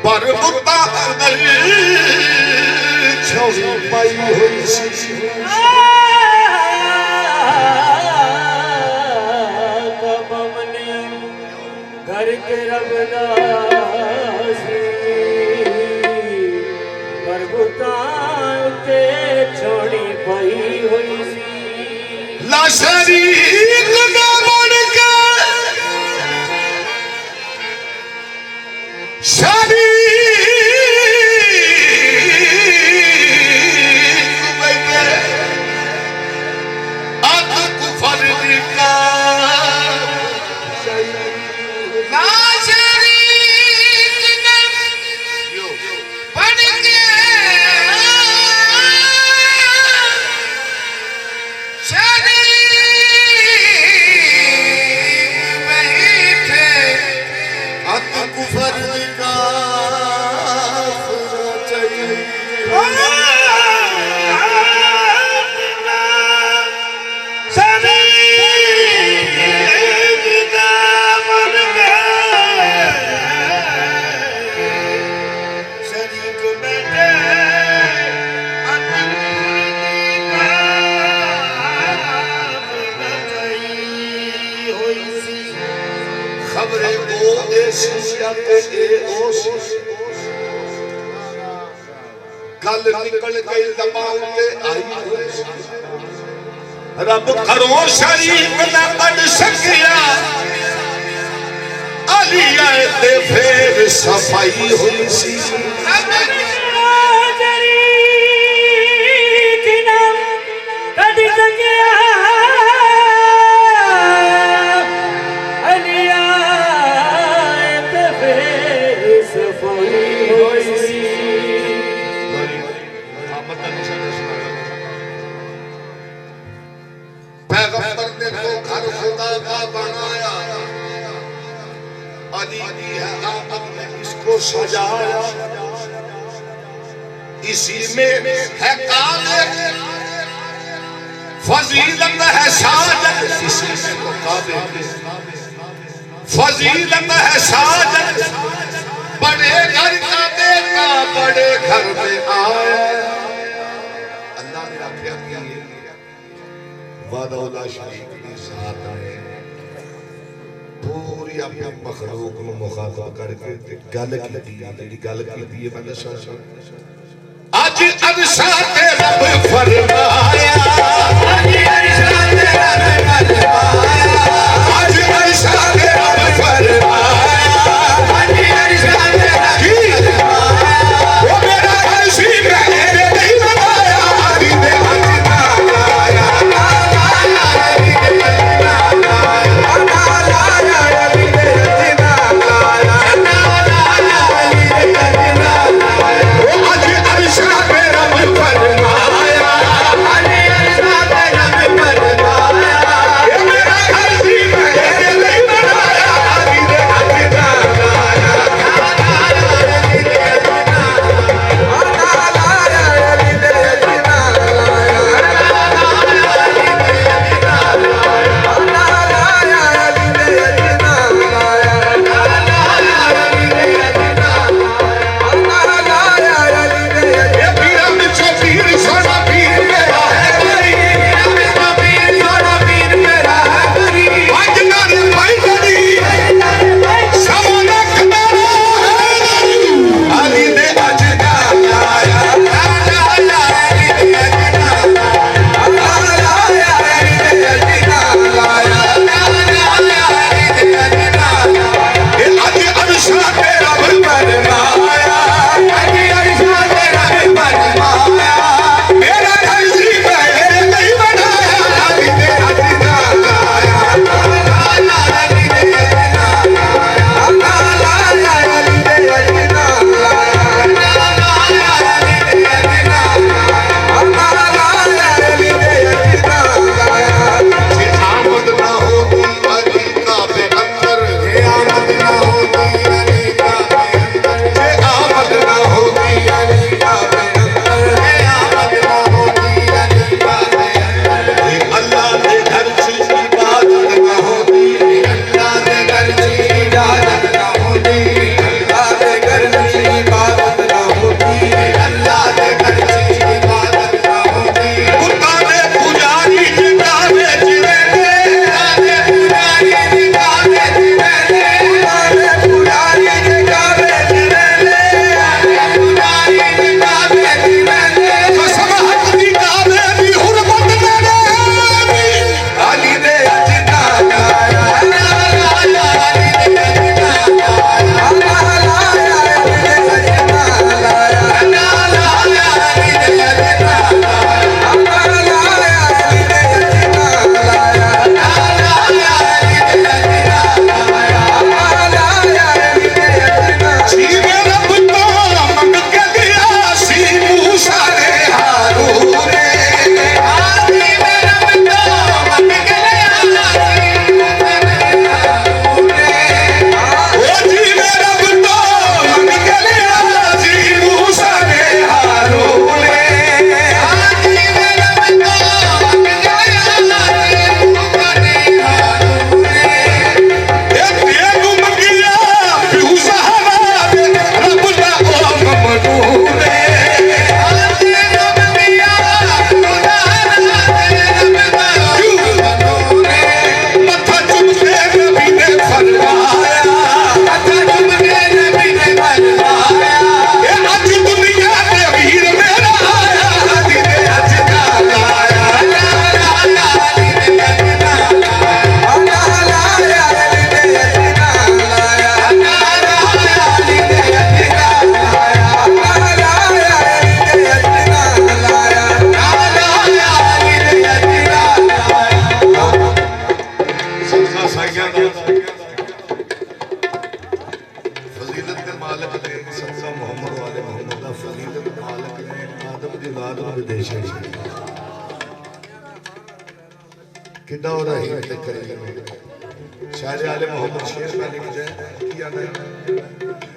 पर मुद्दा छोड़ी पाई हुई कब हमने घर के रबदासी पर मुद्दा के छोड़ी पाई हुई ला शरीक ना बन के शरीक गल निकल गई दबाव ते आई रब करो शरीक न बन सकिया अली आए ते फिर सफाई हुई सी सजाया इसी में है काले फजीलत है साजत इसी में तो काबे फजीलत है साजत बड़े घर का बेटा बड़े घर में आया अल्लाह ने आख्या कि वादा शरीक के साथ आए पूरी अपने मखलूक को मुखातब करके गल की गल की मैं दसा आज अरशा ते रब फरमाया आज अरशा ते रब फरमाया आज अरशा ते रब फरमाया आज अरशा ते रब फरमाया वो मेरा अर्शी मैंने नहीं बनाया हरी दे आज अरशा ते रब फरमाया औलाद को विदेश है कितना हो रहा है करी शायर आले मोहम्मद शेर पहले की आना है